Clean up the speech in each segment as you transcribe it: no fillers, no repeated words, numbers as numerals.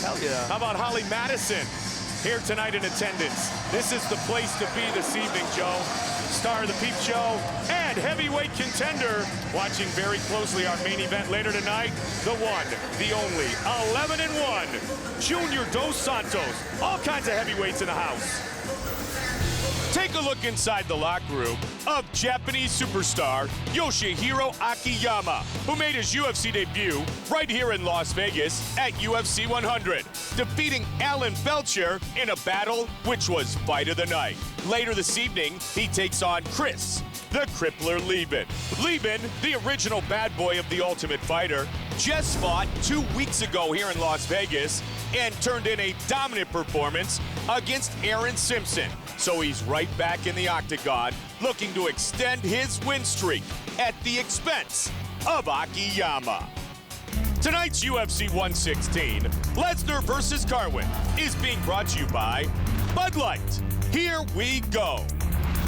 Hell yeah. How about Holly Madison here tonight in attendance? This is the place to be this evening, Joe. Star of the Peep Show and heavyweight contender. Watching very closely our main event later tonight, the one, the only, 11-1, Junior Dos Santos. All kinds of heavyweights in the house. Take a look inside the locker room of Japanese superstar Yoshihiro Akiyama, who made his UFC debut right here in Las Vegas at UFC 100, defeating Alan Belcher in a battle which was fight of the night. Later this evening, he takes on Chris, the Crippler Leben. Leben, the original bad boy of The Ultimate Fighter, just fought 2 weeks ago here in Las Vegas and turned in a dominant performance against Aaron Simpson. So he's right back in the octagon, looking to extend his win streak at the expense of Akiyama. Tonight's UFC 116, Lesnar versus Carwin, is being brought to you by Bud Light. Here we go.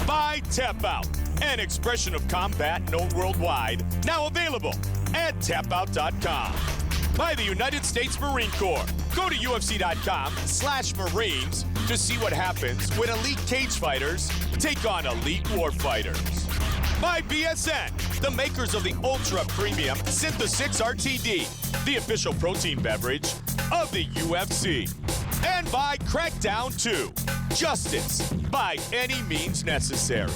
By Tap Out, an expression of combat known worldwide, now available at tapout.com. By the United States Marine Corps. Go to UFC.com/Marines to see what happens when elite cage fighters take on elite war fighters. By BSN, the makers of the Ultra Premium Synthesix RTD, the official protein beverage of the UFC. And by Crackdown 2, justice by any means necessary.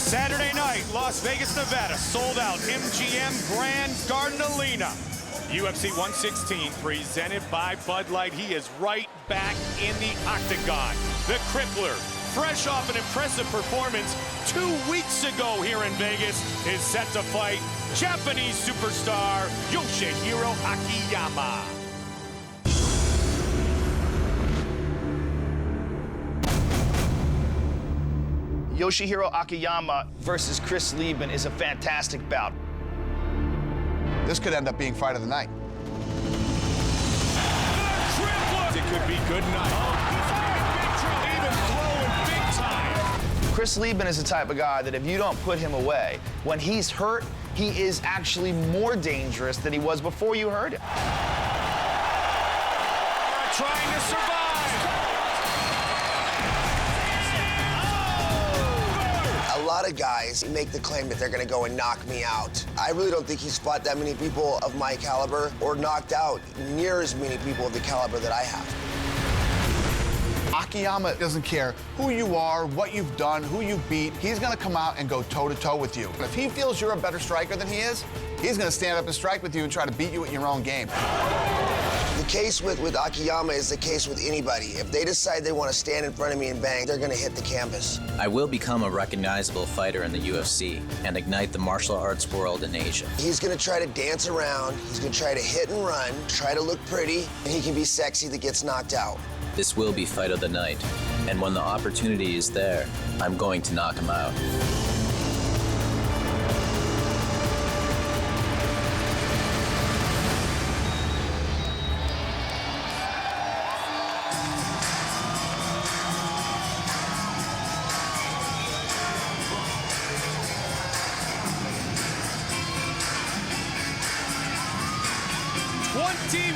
Saturday night, Las Vegas, Nevada, sold out MGM Grand Garden Arena. UFC 116 presented by Bud Light. He is right back in the octagon. The Crippler, fresh off an impressive performance 2 weeks ago here in Vegas, is set to fight Japanese superstar Yoshihiro Akiyama. Yoshihiro Akiyama versus Chris Leben is a fantastic bout. This could end up being fight of the night. It could be good night. Even throwing big time. Chris Leben is the type of guy that if you don't put him away, when he's hurt, he is actually more dangerous than he was before you hurt him. Trying to survive. A lot of guys make the claim that they're going to go and knock me out. I really don't think he's fought that many people of my caliber or knocked out near as many people of the caliber that I have. Akiyama doesn't care who you are, what you've done, who you beat. He's going to come out and go toe-to-toe with you. If he feels you're a better striker than he is, he's going to stand up and strike with you and try to beat you at your own game. The case with Akiyama is the case with anybody. If they decide they want to stand in front of me and bang, they're going to hit the canvas. I will become a recognizable fighter in the UFC and ignite the martial arts world in Asia. He's going to try to dance around. He's going to try to hit and run, try to look pretty, and he can be sexy that gets knocked out. This will be fight of the night, and when the opportunity is there, I'm going to knock him out.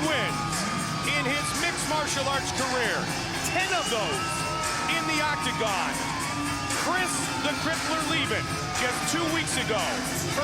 Wins in his mixed martial arts career. 10 of those in the octagon. Chris the Crippler Leben, just 2 weeks ago,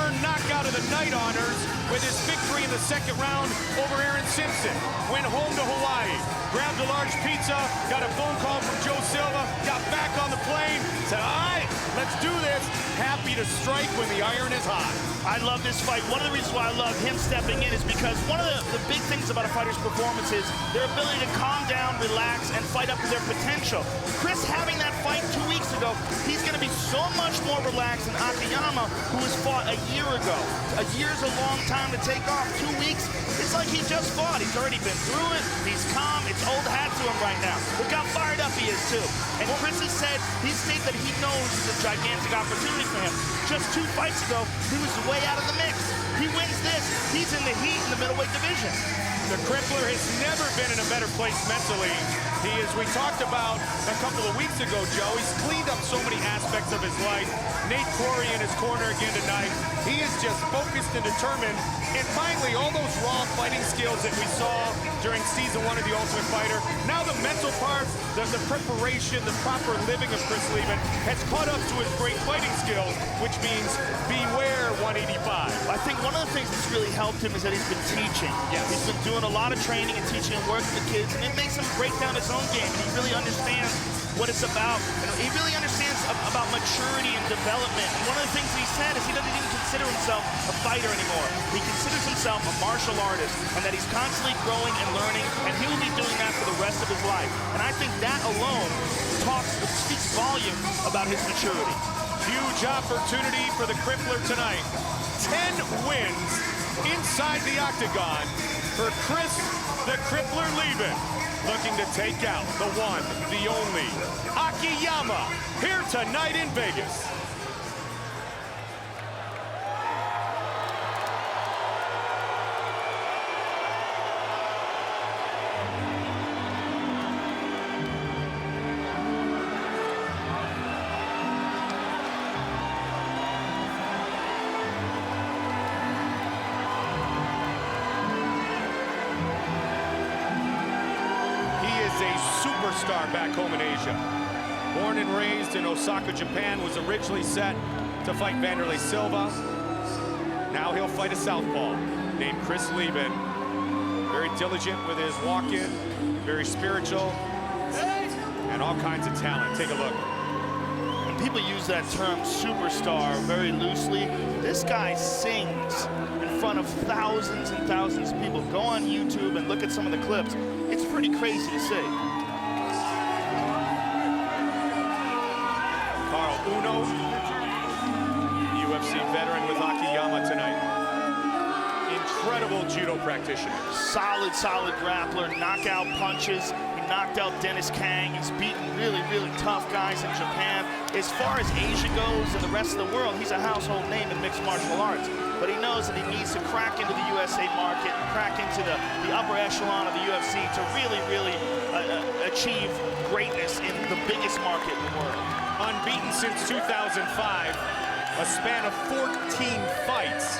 earned knockout of the night honors with his victory in the second round over Aaron Simpson. Went home to Hawaii, grabbed a large pizza, got a phone call from Joe Silva, got back on the plane, said, all right, let's do this. Happy to strike when the iron is hot. I love this fight. One of the reasons why I love him stepping in is because one of the big things about a fighter's performance is their ability to calm down, relax, and fight up to their potential. Chris having that fight 2 weeks ago, he's going to be so much more relaxed than Akiyama, who was fought a year ago. A year's a long time to take off. 2 weeks, it's like he just fought. He's already been through it. He's calm. It's old hat to him right now. Look how fired up he is, too. And Chris has said, he's stated that he knows it's a gigantic opportunity for him. Just 2 fights ago, he was way out of the mix. He wins this, he's in the heat in the middleweight division. The Crippler has never been in a better place mentally. He, as we talked about a couple of weeks ago, Joe, he's cleaned up so many aspects of his life. Nate Quarry in his corner again tonight. He is just focused and determined. And mind basically all those raw fighting skills that we saw during season 1 of The Ultimate Fighter. Now the mental part, the preparation, the proper living of Chris Leben has caught up to his great fighting skills, which means beware 185. I think one of the things that's really helped him is that he's been teaching. Yes. He's been doing a lot of training and teaching and working with kids, and it makes him break down his own game, and he really understands what it's about. And he really understands about maturity and development. And one of the things he said is he doesn't even consider himself a fighter anymore. He considers himself a martial artist, and that he's constantly growing and learning, and he will be doing that for the rest of his life. And I think that alone speaks volumes about his maturity. Huge opportunity for the Crippler tonight. 10 wins inside the octagon for Chris the Crippler Leben, looking to take out the one, the only, Akiyama, here tonight in Vegas. Superstar back home in Asia. Born and raised in Osaka, Japan, was originally set to fight Vanderlei Silva. Now he'll fight a southpaw named Chris Leben. Very diligent with his walk-in, very spiritual, and all kinds of talent. Take a look. And people use that term superstar very loosely. This guy sings in front of thousands and thousands of people. Go on YouTube and look at some of the clips. It's pretty crazy to see. Uno, UFC veteran with Akiyama tonight. Incredible judo practitioner. Solid grappler, knockout punches. He knocked out Dennis Kang. He's beaten really, really tough guys in Japan. As far as Asia goes and the rest of the world, he's a household name in mixed martial arts. But he knows that he needs to crack into the USA market, crack into the upper echelon of the UFC to really, really achieve greatness in the biggest market in the world. Unbeaten since 2005, a span of 14 fights.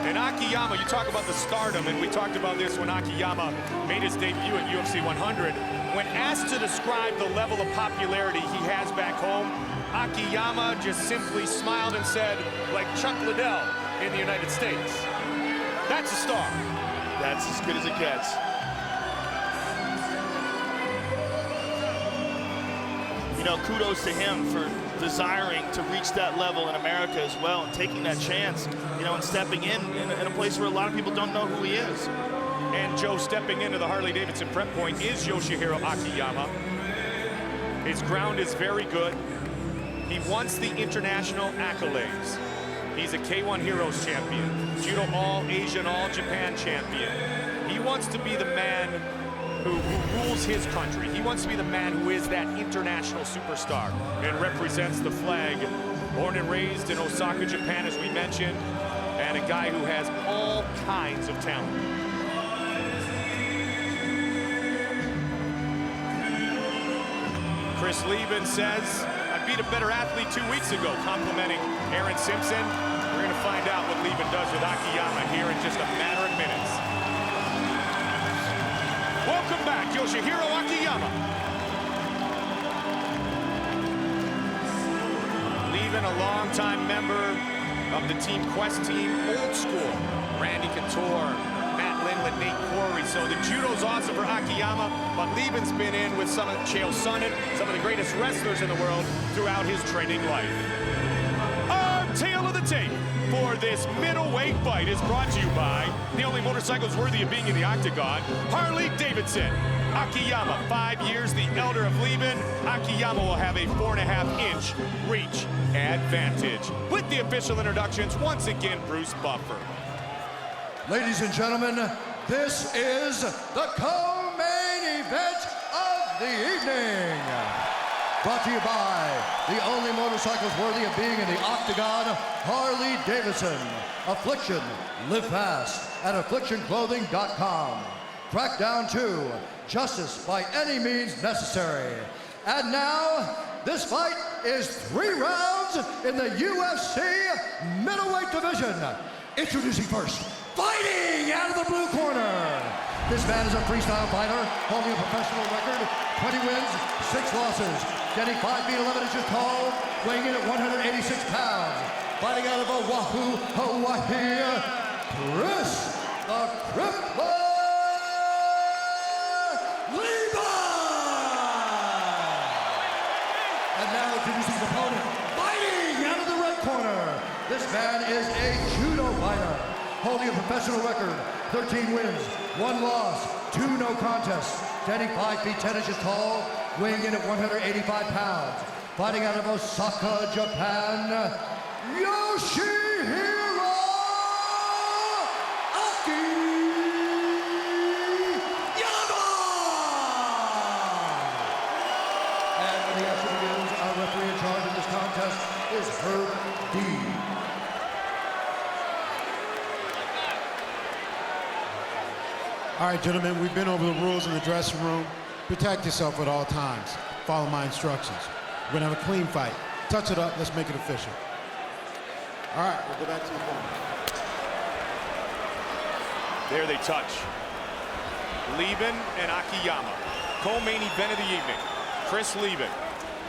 And Akiyama, you talk about the stardom, and we talked about this when Akiyama made his debut at UFC 100. When asked to describe the level of popularity he has back home, Akiyama just simply smiled and said, like Chuck Liddell in the United States, that's a star. That's as good as it gets. You know, kudos to him for desiring to reach that level in America as well, and taking that chance, you know, and stepping in a place where a lot of people don't know who he is. And Joe, stepping into the Harley-Davidson prep point is Yoshihiro Akiyama. His ground is very good. He wants the international accolades. He's a K1 Heroes champion, Judo All-Asian, All-Japan champion. He wants to be the man who rules his country. He wants to be the man who is that international superstar and represents the flag. Born and raised in Osaka, Japan, as we mentioned, and a guy who has all kinds of talent. Chris Leben says, I beat a better athlete 2 weeks ago, complimenting Aaron Simpson. We're gonna find out what Leben does with Akiyama here in just a matter of minutes. Welcome back, Yoshihiro Akiyama. Leben, a longtime member of the Team Quest team, old school. Randy Couture, Matt Lindland, Nate Corey. So the judo's awesome for Akiyama, but Leben's been in with some of Chael Sonnen, some of the greatest wrestlers in the world throughout his training life. Our tale of the tape for this middleweight fight is brought to you by the only motorcycles worthy of being in the octagon, Harley-Davidson. Akiyama, 5 years, the elder of Leben. Akiyama will have a 4.5-inch reach advantage. With the official introductions, once again, Bruce Buffer. Ladies and gentlemen, this is the co-main event of the evening. Brought to you by the only motorcycles worthy of being in the octagon, Harley-Davidson. Affliction, live fast at afflictionclothing.com. Crackdown 2, justice by any means necessary. And now, this fight is 3 rounds in the UFC middleweight division. Introducing first, fighting out of the blue corner. This man is a freestyle fighter, holding a professional record, 20 wins, 6 losses, getting 5 feet 11 inches tall, weighing in at 186 pounds. Fighting out of Oahu, Hawaii, Chris the Crippler Leben! And now introducing his opponent, fighting out of the red corner. This man is a judo fighter, holding a professional record, 13 wins, 1 loss, 2 no contests, standing 5 feet 10 inches tall, weighing in at 185 pounds. Fighting out of Osaka, Japan, Yoshihiro Akiyama! And when the action begins, our referee in charge of this contest is Herb D. All right, gentlemen, we've been over the rules in the dressing room. Protect yourself at all times. Follow my instructions. We're gonna have a clean fight. Touch it up, let's make it official. All right, we'll go back to the phone. There they touch. Leben and Akiyama. Co-main event of the evening. Chris Leben,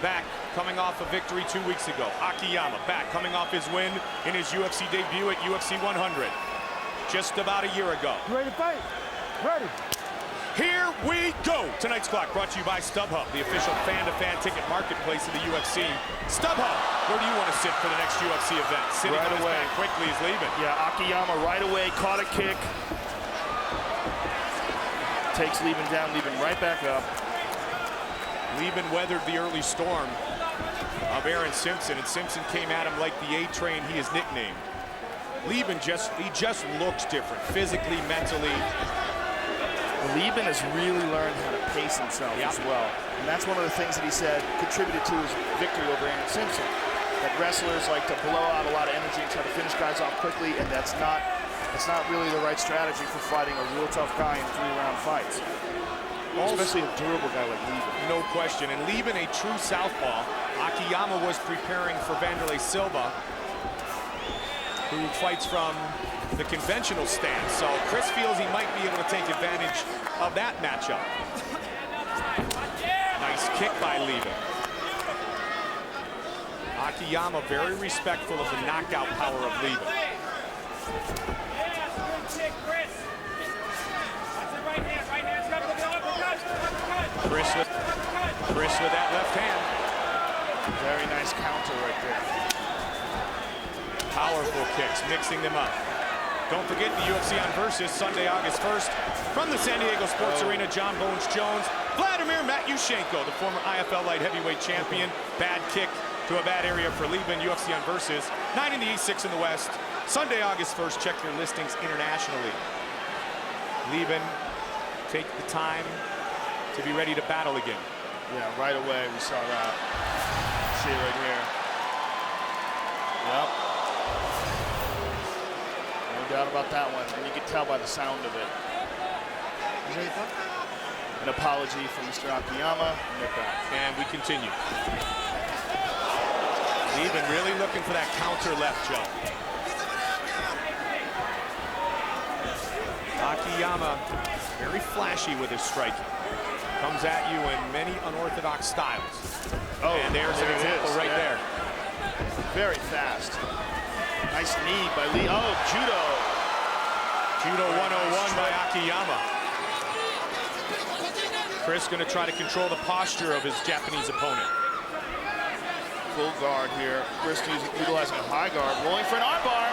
back coming off a victory 2 weeks ago. Akiyama, back coming off his win in his UFC debut at UFC 100. Just about a year ago. You ready to fight? Ready. Here we go. Tonight's clock brought to you by StubHub, the official fan-to-fan ticket marketplace of the UFC. StubHub, where do you want to sit for the next UFC event? Sitting right on his away. back quickly is Leben. Yeah, Akiyama right away, caught a kick. Takes Leben down, Leben right back up. Leben weathered the early storm of Aaron Simpson, and Simpson came at him like the A-Train he is nicknamed. Leben just looks different, physically, mentally. Leben has really learned how to pace himself as well. And that's one of the things that he said contributed to his victory over Aaron Simpson. That wrestlers like to blow out a lot of energy and try to finish guys off quickly, and that's not really the right strategy for fighting a real tough guy in 3-round fights. Especially a durable guy like Leben. No question. And Leben, a true southpaw. Akiyama was preparing for Vanderlei Silva, who fights from the conventional stance. So Chris feels he might be able to take advantage of that matchup. Nice kick by Leben. Akiyama very respectful of the knockout power of Leben. Chris with that left hand. Very nice counter right there. Powerful kicks, mixing them up. Don't forget the UFC on Versus, Sunday, August 1st. From the San Diego Sports Arena, John Bones Jones, Vladimir Matyushenko, the former IFL light heavyweight champion. Bad kick to a bad area for Leben, UFC on Versus. 9 in the East, 6 in the West. Sunday, August 1st, check your listings internationally. Leben, take the time to be ready to battle again. Yeah, right away we saw that. See it right here. Yep. No doubt about that one, and you can tell by the sound of it. Is there anything? An apology from Mr. Akiyama. And we continue. Leben really looking for that counter left, Joe. Akiyama, very flashy with his striking. Comes at you in many unorthodox styles. Oh, and there's an example right there. Very fast. Nice knee by Lee. Oh, judo. Judo 101 by Akiyama. Chris going to try to control the posture of his Japanese opponent. Full guard here. Chris utilizing a high guard, rolling for an armbar.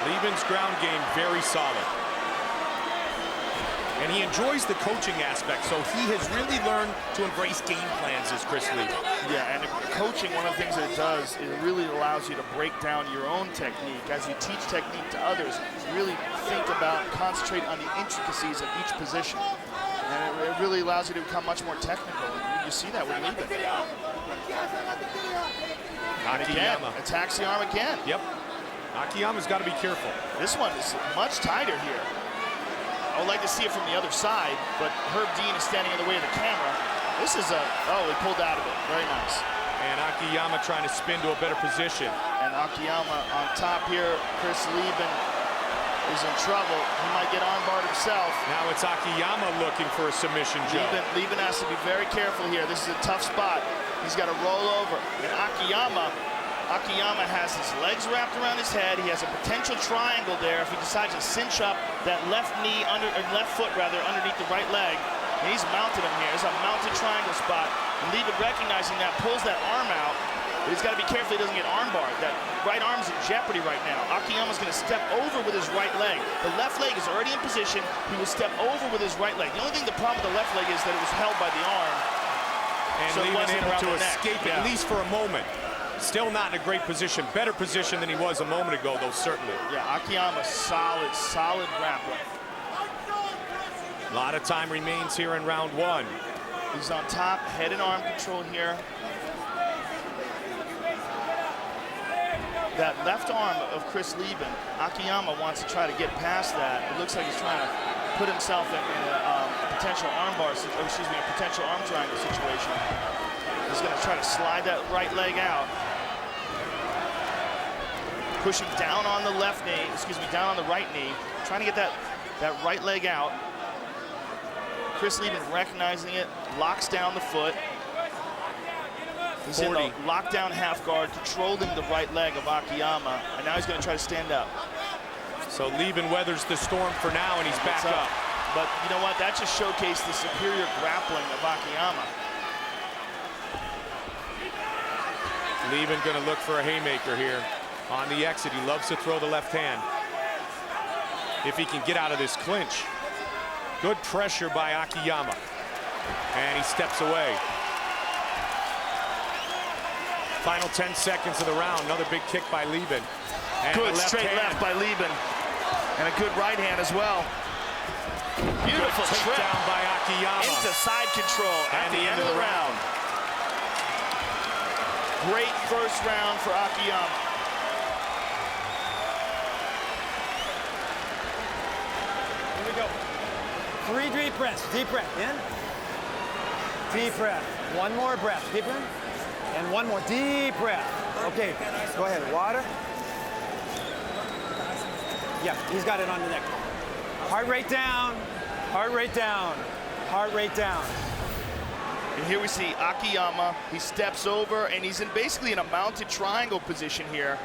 Leben's ground game very solid. And he enjoys the coaching aspect, so he has really learned to embrace game plans as Chris Leben. Yeah, and coaching, one of the things that it does, it really allows you to break down your own technique. As you teach technique to others, you really think about, concentrate on the intricacies of each position. And it really allows you to become much more technical. And you see that with Leben. And again, attacks the arm again. Yep. Akiyama's got to be careful. This one is much tighter here. I would like to see it from the other side, but Herb Dean is standing in the way of the camera. This is he pulled out of it. Very nice. And Akiyama trying to spin to a better position. And Akiyama on top here. Chris Leben is in trouble. He might get armbarred himself. Now it's Akiyama looking for a submission, Joe. Leben has to be very careful here. This is a tough spot. He's got to roll over. And Akiyama has his legs wrapped around his head. He has a potential triangle there if he decides to cinch up that left foot underneath the right leg. And he's mounted him here. There's a mounted triangle spot. And Leben, recognizing that, pulls that arm out. But he's got to be careful he doesn't get armbarred. That right arm's in jeopardy right now. Akiyama's going to step over with his right leg. The left leg is already in position. He will step over with his right leg. The only thing, the problem with the left leg is that it was held by the arm. And so Leben able to escape at least for a moment. Still not in a great position. Better position than he was a moment ago, though, certainly. Yeah, Akiyama, solid grappling. A lot of time remains here in round one. He's on top, head and arm control here. That left arm of Chris Leben, Akiyama wants to try to get past that. It looks like he's trying to put himself in a potential armbar, a potential arm triangle situation. He's going to try to slide that right leg out. Pushing down on the left knee, down on the right knee, trying to get that right leg out. Chris Leben recognizing it, locks down the foot. He's in the lockdown half guard, controlling the right leg of Akiyama, and now he's going to try to stand up. So Leben weathers the storm for now, and he's back up. But you know what? That just showcased the superior grappling of Akiyama. Leben going to look for a haymaker here. On the exit, he loves to throw the left hand. If he can get out of this clinch. Good pressure by Akiyama. And he steps away. Final 10 seconds of the round. Another big kick by Leben. Good straight left by Leben. And a good right hand as well. Beautiful trip down by Akiyama. Into side control at the end of the round. Great first round for Akiyama. Here we go. 3 deep breaths. Deep breath in. Deep breath. One more breath. Deep breath. And one more deep breath. Okay, go ahead. Water. Yeah, he's got it on the neck. Heart rate down. Heart rate down. Heart rate down. And here we see Akiyama. He steps over, and he's basically in a mounted triangle position here.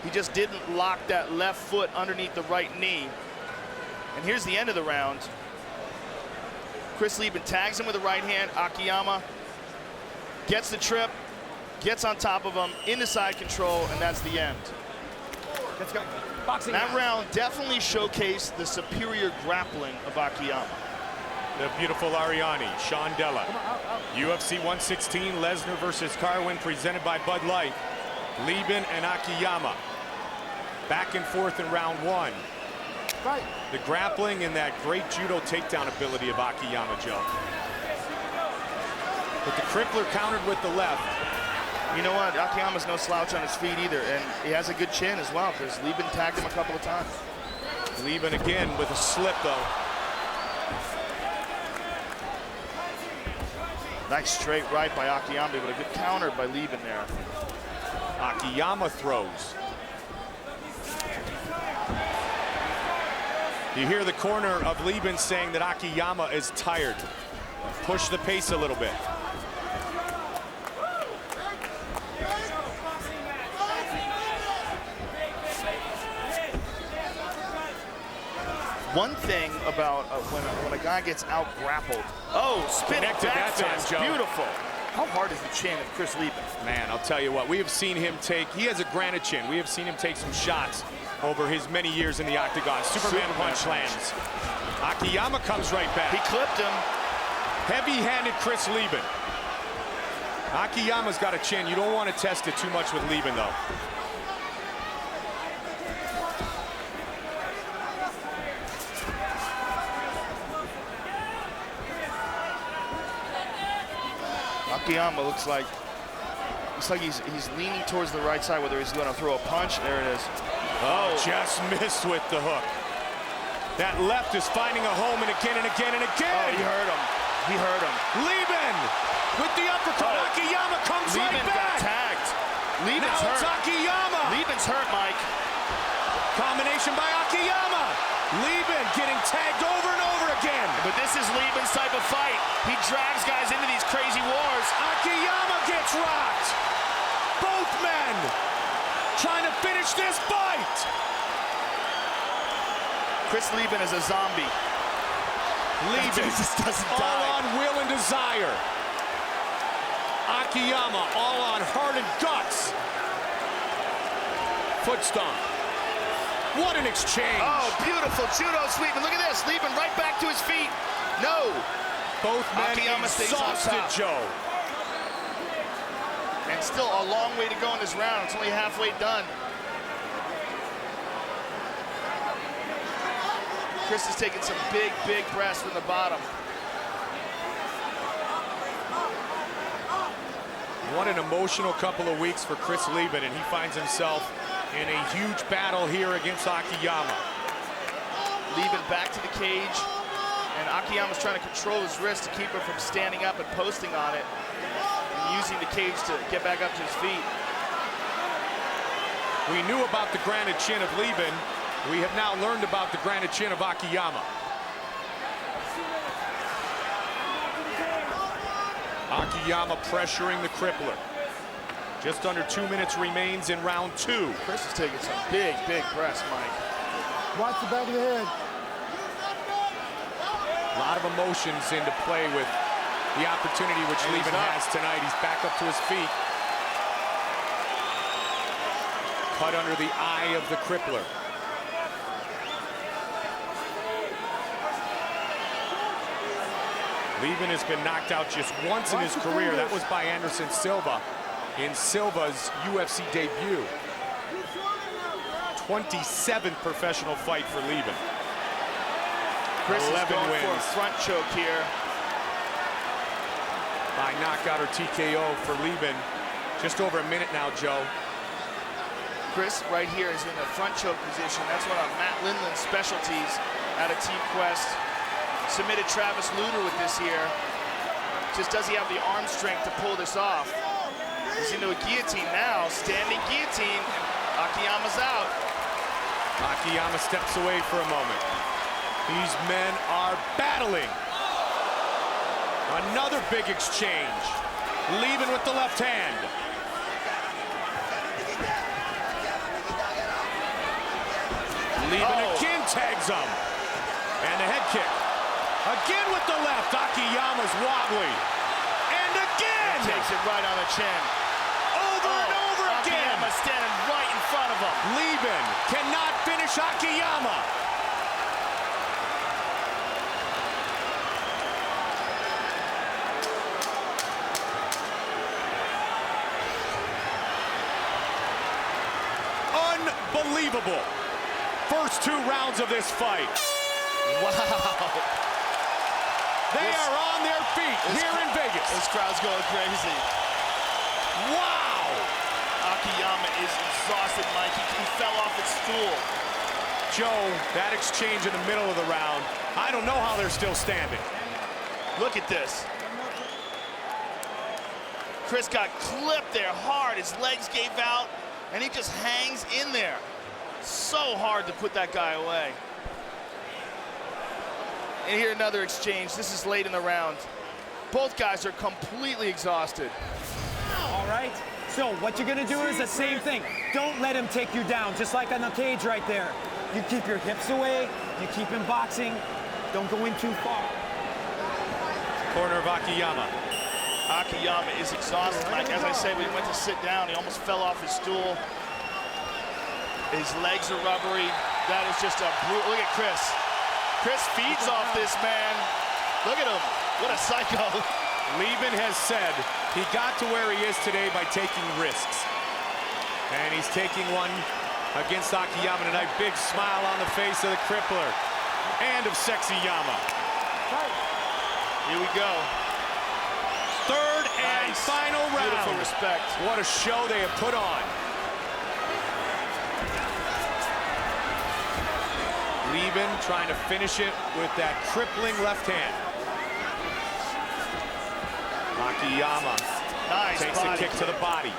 He just didn't lock that left foot underneath the right knee. And here's the end of the round. Chris Leben tags him with the right hand. Akiyama gets the trip, gets on top of him, into side control, and that's the end. Let's go. Boxing. That round definitely showcased the superior grappling of Akiyama. The beautiful Ariani, Sean Della. UFC 116, Lesnar versus Carwin, presented by Bud Light. Leben and Akiyama. Back and forth in round one. Right. The grappling and that great judo takedown ability of Akiyama, Joe. But the crippler countered with the left. You know what? Akiyama's no slouch on his feet either, and he has a good chin as well, because Leben tagged him a couple of times. Leben again with a slip, though. Nice straight right by Akiyama, but a good counter by Leben there. Akiyama throws. You hear the corner of Leben saying that Akiyama is tired. Push the pace a little bit. One thing about when a guy gets out grappled. Oh, spin Connected back that time, fist. Joe. Beautiful. How hard is the chin of Chris Leben? Man, I'll tell you what, we have seen him take, he has a granite chin. We have seen him take some shots over his many years in the octagon. Superman punch lands. Akiyama comes right back. He clipped him. Heavy-handed Chris Leben. Akiyama's got a chin. You don't want to test it too much with Leben, though. Akiyama looks like he's leaning towards the right side, whether he's going to throw a punch. There it is. Oh, just missed with the hook. That left is finding a home, and again and again and again. Oh, he hurt him. He hurt him. Leben with the uppercut. Oh. Akiyama comes right Leben back. got tagged. Leben's Now hurt. it's Akiyama. Leben's hurt, Mike. Combination by Akiyama. Leben getting tagged over and over again. But this is Leben's type of fight. He drags guys into these crazy wars. Akiyama gets rocked. Both men trying to finish this fight. Chris Leben is a zombie. Leben just doesn't all die. on will and desire. Akiyama all on heart and guts. Foot stomp. What an exchange. Oh, beautiful judo sweep. And look at this. Leben right back to his feet. No. Both men Akiyama stays on exhausted, top. Joe. And still a long way to go in this round. It's only halfway done. Chris is taking some big, big breaths from the bottom. What an emotional couple of weeks for Chris Leben, and he finds himself in a huge battle here against Akiyama. Leben back to the cage, and Akiyama's trying to control his wrist to keep him from standing up and posting on it, and using the cage to get back up to his feet. We knew about the granite chin of Leben. We have now learned about the granite chin of Akiyama. Akiyama pressuring the crippler. Just under 2 minutes remains in round 2. Chris is taking some big, big breaths, Mike. Watch the back of the head. A lot of emotions into play with the opportunity which Leben has tonight. He's back up to his feet. Cut under the eye of the crippler. Leben has been knocked out just once in his career. That was by Anderson Silva in Silva's UFC debut. 27th professional fight for Leben. Chris is 11 going wins. for a front choke here. By knockout or TKO for Leben. Just over a minute now, Joe. Chris right here is in the front choke position. That's one of Matt Lindland's specialties out of Team Quest. Submitted Travis Lutter with this here. Just does he have the arm strength to pull this off? He's into a guillotine now, standing guillotine. Akiyama's out. Akiyama steps away for a moment. These men are battling. Another big exchange. Leben with the left hand. Leben again tags him. And the head kick. Again with the left. Akiyama's wobbly. And again! Takes it right on the chin. Over and over again. Akiyama standing right in front of him. Leben cannot finish Akiyama. Unbelievable. First 2 rounds of this fight. Wow. They are on their feet here in Vegas. This crowd's going crazy. Wow! Akiyama is exhausted, Mike. He fell off his stool. Joe, that exchange in the middle of the round, I don't know how they're still standing. Look at this. Chris got clipped there hard. His legs gave out, and he just hangs in there. So hard to put that guy away. And here another exchange. This is late in the round. Both guys are completely exhausted. All right, so what you're gonna do is the same thing. Don't let him take you down, just like on the cage right there. You keep your hips away, you keep him boxing, don't go in too far. Corner of Akiyama. Akiyama is exhausted, Mike. As I say, when he went to sit down, he almost fell off his stool. His legs are rubbery. That is just a brutal. Look at Chris. Chris feeds off this man. Look at him. What a psycho. Leben has said he got to where he is today by taking risks. And he's taking one against Akiyama tonight. Big smile on the face of the crippler and of Sexy Yama. Here we go. Third and final round. Beautiful respect. What a show they have put on. Leben trying to finish it with that crippling left hand. Akiyama takes a kick to the body.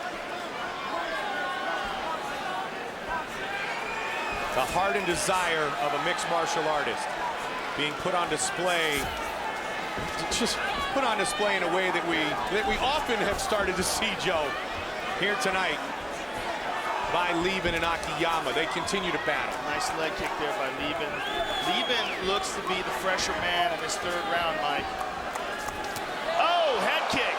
The heart and desire of a mixed martial artist being put on display, just put on display in a way that we often have started to see, Joe, here tonight by Leben and Akiyama. They continue to battle. Nice leg kick there by Leben. Leben looks to be the fresher man in this third round, Mike. Oh, head kick.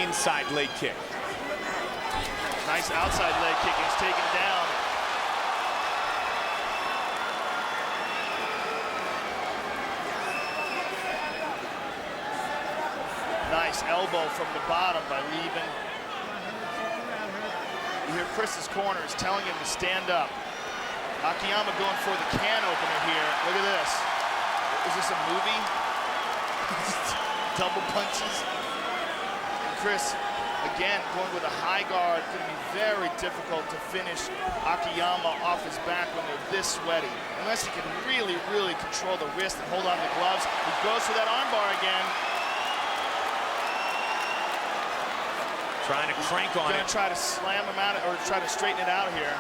Inside leg kick. Nice outside leg kick. He's taken down. Nice elbow from the bottom by Leben. You hear Chris's corner is telling him to stand up. Akiyama going for the can opener here. Look at this. Is this a movie? Double punches. And Chris, again, going with a high guard. Going to be very difficult to finish Akiyama off his back when they're this sweaty. Unless he can really, really control the wrist and hold on to the gloves. He goes for that armbar again. Trying to crank on it. Gonna try to slam him out, or try to straighten it out here.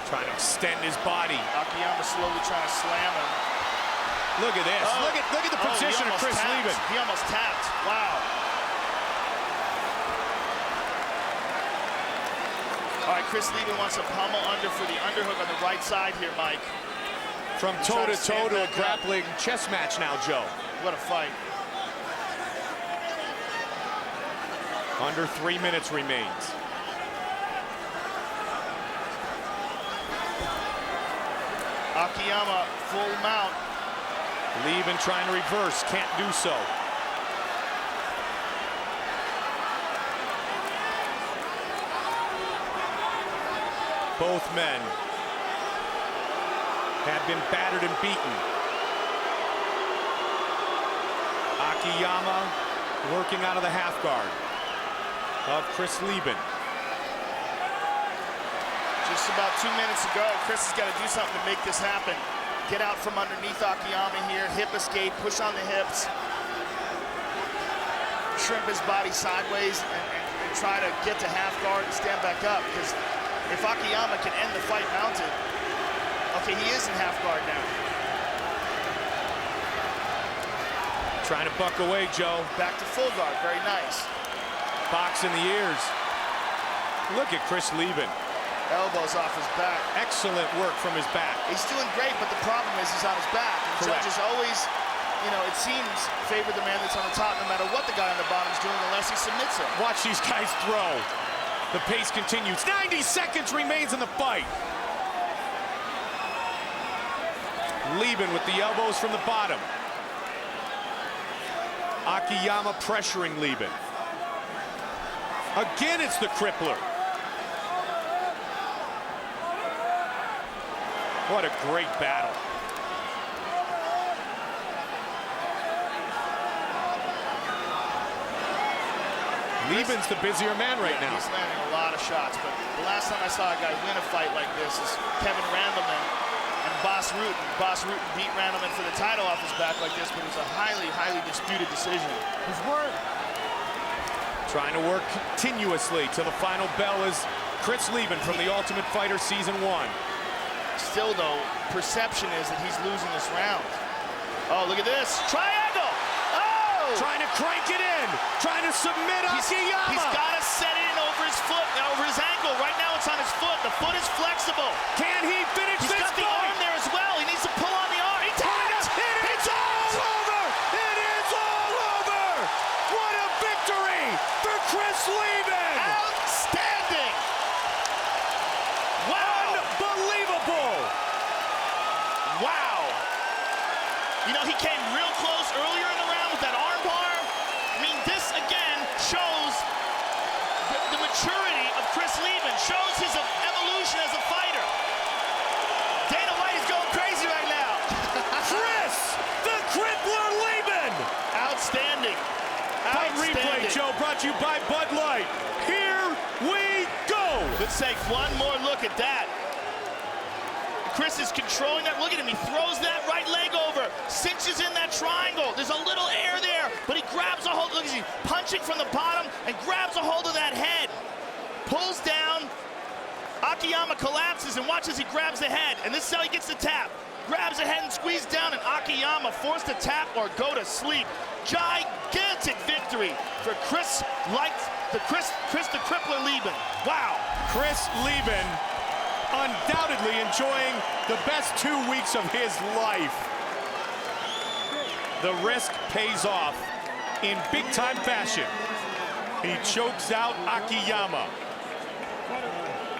Trying to extend his body. Akiyama slowly trying to slam him. Look at this. Oh. Look at the position of Chris Leben. He almost tapped. Wow. All right, Chris Leben wants a pummel under for the underhook on the right side here, Mike. From toe-to-toe to a grappling chess match now, Joe. What a fight. Under 3 minutes remains. Akiyama full mount. Leben trying to reverse, can't do so. Both men have been battered and beaten. Akiyama working out of the half guard of Chris Leben. Just about 2 minutes ago, Chris has got to do something to make this happen. Get out from underneath Akiyama here, hip escape, push on the hips. Shrimp his body sideways and try to get to half guard and stand back up. Because if Akiyama can end the fight mounted, okay, he is in half guard now. Trying to buck away, Joe. Back to full guard, very nice. Box in the ears. Look at Chris Leben. Elbows off his back. Excellent work from his back. He's doing great, but the problem is he's on his back. And judges always, you know, it seems, favor the man that's on the top no matter what the guy on the bottom's doing unless he submits him. Watch these guys throw. The pace continues. 90 seconds remains in the fight. Leben with the elbows from the bottom. Akiyama pressuring Leben. Again, it's the crippler. What a great battle. Leben's the busier man right now. He's landing a lot of shots, but the last time I saw a guy win a fight like this is Kevin Randleman and Bas Rutten. Bas Rutten beat Randleman for the title off his back like this, but it was a highly, highly disputed decision. His word. Trying to work continuously till the final bell is Chris Leben from The Ultimate Fighter Season 1. Still, though, perception is that he's losing this round. Oh, look at this. Triangle! Oh! Trying to crank it in. Trying to submit Akiyama. He's got to set it in over his foot, over his ankle. Right now it's on his foot. The foot is flexible. Can he finish this fight? He's got the arm there as well. He needs to pull on the arm. He tapped! It's all over! It is all over! What a victory for Chris Leben! Outstanding! Wow! Unbelievable! Wow! You know, he came real close earlier in the round with that arm bar. I mean, this again shows the maturity of Chris Leben, shows his evolution as a fighter. Dana White is going crazy right now. Chris, the crippler Leben! Outstanding. Fight replay, Joe, brought to you by Bud Light. Here we go! Let's take one more look at that. Chris is controlling that. Look at him, he throws that right leg over, cinches in that triangle. There's a little air there, but he grabs a hold. Look, he's punching from the bottom and grabs a hold of that head. Pulls down. Akiyama collapses and watch as he grabs the head. And this is how he gets the tap. Grabs the head and squeezes down, and Akiyama forced to tap or go to sleep. Gigantic victory for Chris the Crippler Leben. Wow. Chris Leben undoubtedly enjoying the best 2 weeks of his life. The risk pays off in big-time fashion. He chokes out Akiyama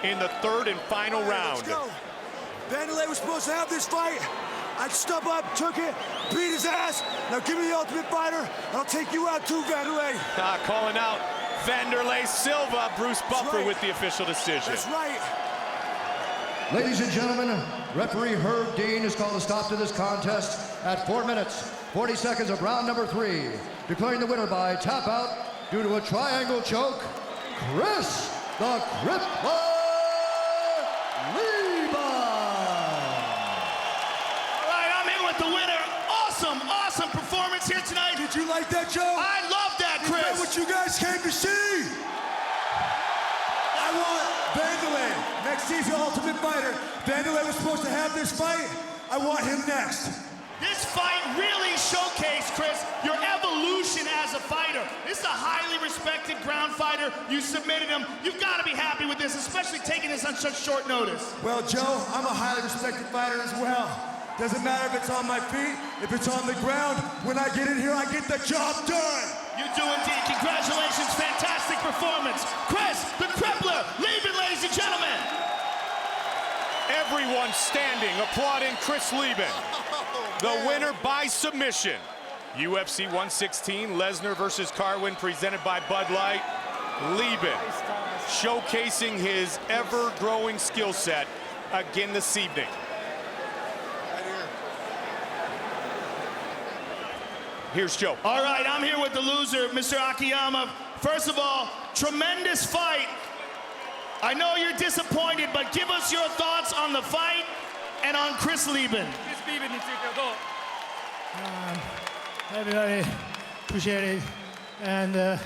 in the third and final round. Vanderlei was supposed to have this fight. I stub up, took it, beat his ass. Now give me the Ultimate Fighter, and I'll take you out too, Vanderlei. Calling out Vanderlei Silva, Bruce Buffer right. with the official decision. That's right. Ladies and gentlemen, referee Herb Dean has called a stop to this contest at 4 minutes, 40 seconds of round number 3, declaring the winner by tap out due to a triangle choke, Chris the Crippler Leben. All right, I'm here with the winner. Awesome performance here tonight. Did you like that, Joe? I love that, Chris. Is that what you guys came to see? I want Vanderlei, next season Ultimate Fighter. Vanderlei was supposed to have this fight. I want him next. This fight really showcased, Chris, your evolution as a fighter. This is a highly respected ground fighter. You submitted him. You've got to be happy with this, especially taking this on such short notice. Well, Joe, I'm a highly respected fighter as well. Doesn't matter if it's on my feet, if it's on the ground. When I get in here, I get the job done. You do indeed. Congratulations. Fantastic performance. Chris, the Crippler Leben, ladies and gentlemen. Everyone standing, applauding Chris Leben. The winner by submission. UFC 116, Lesnar versus Carwin, presented by Bud Light. Leben showcasing his ever-growing skill set again this evening. Here's Joe. All right, I'm here with the loser, Mr. Akiyama. First of all, tremendous fight. I know you're disappointed, but give us your thoughts on the fight and on Chris Leben. Everybody appreciate it, and a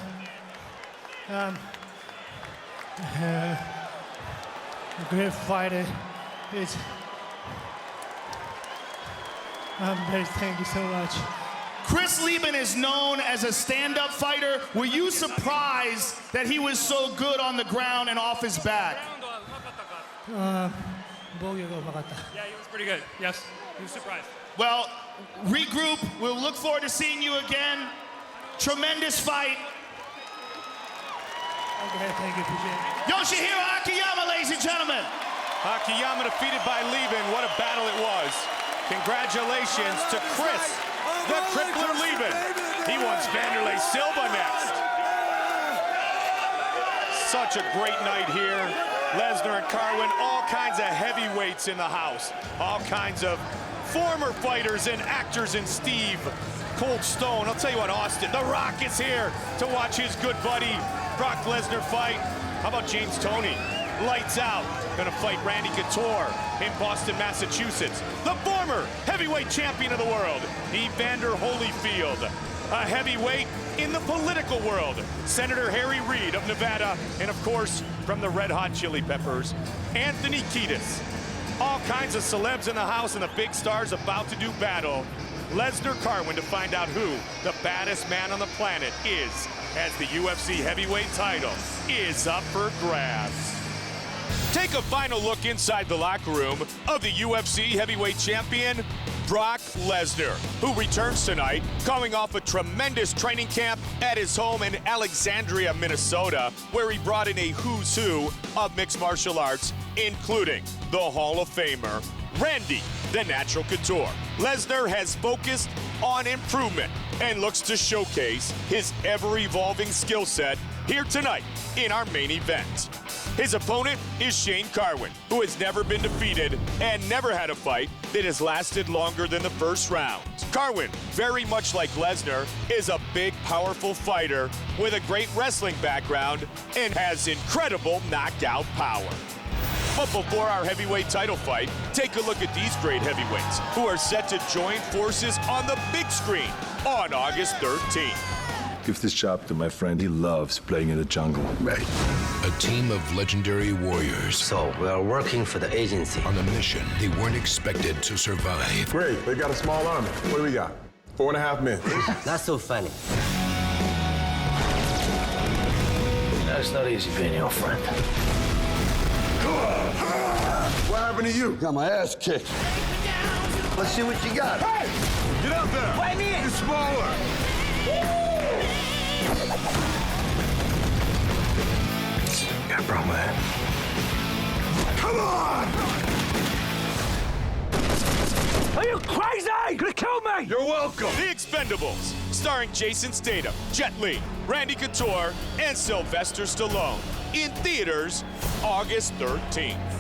great fighter. Thank you so much. Chris Leben is known as a stand-up fighter. Were you surprised that he was so good on the ground and off his back? Yeah, he was pretty good. Yes, he was surprised. Well, regroup. We'll look forward to seeing you again. Tremendous fight. Okay, thank you. Appreciate it. Yoshihiro Akiyama, ladies and gentlemen. Akiyama defeated by Leben. What a battle it was. Congratulations to Chris, the Crippler Leben. He wants Vanderlei Silva next. Such a great night here. Lesnar and Carwin, all kinds of heavyweights in the house. All kinds of former fighters and actors in Steve Cold Stone. I'll tell you what, Austin, The Rock is here to watch his good buddy Brock Lesnar fight. How about James Toney? Lights out, gonna fight Randy Couture in Boston, Massachusetts. The former heavyweight champion of the world, Evander Holyfield. A heavyweight in the political world, Senator Harry Reid of Nevada, and of course, from the Red Hot Chili Peppers, Anthony Kiedis. All kinds of celebs in the house and the big stars about to do battle. Lesnar Carwin to find out who the baddest man on the planet is, as the UFC heavyweight title is up for grabs. Take a final look inside the locker room of the UFC heavyweight champion, Brock Lesnar, who returns tonight, coming off a tremendous training camp at his home in Alexandria, Minnesota, where he brought in a who's who of mixed martial arts, including the Hall of Famer, Randy the Natural Couture. Lesnar has focused on improvement and looks to showcase his ever-evolving skill set here tonight in our main event. His opponent is Shane Carwin, who has never been defeated and never had a fight that has lasted longer than the first round. Carwin, very much like Lesnar, is a big, powerful fighter with a great wrestling background and has incredible knockout power. But before our heavyweight title fight, take a look at these great heavyweights who are set to join forces on the big screen on August 13th. Give this job to my friend. He loves playing in the jungle. Right. A team of legendary warriors. So, we are working for the agency. On a mission they weren't expected to survive. Great. They got a small army. What do we got? 4.5 men. Not so funny. It's not easy being your friend. What happened to you? Got my ass kicked. Let's see what you got. Hey! Get out there! Why me? You're smaller. Got a problem with that? Come on! Are you crazy? You're gonna kill me! You're welcome. The Expendables, starring Jason Statham, Jet Li, Randy Couture, and Sylvester Stallone. In theaters, August 13th.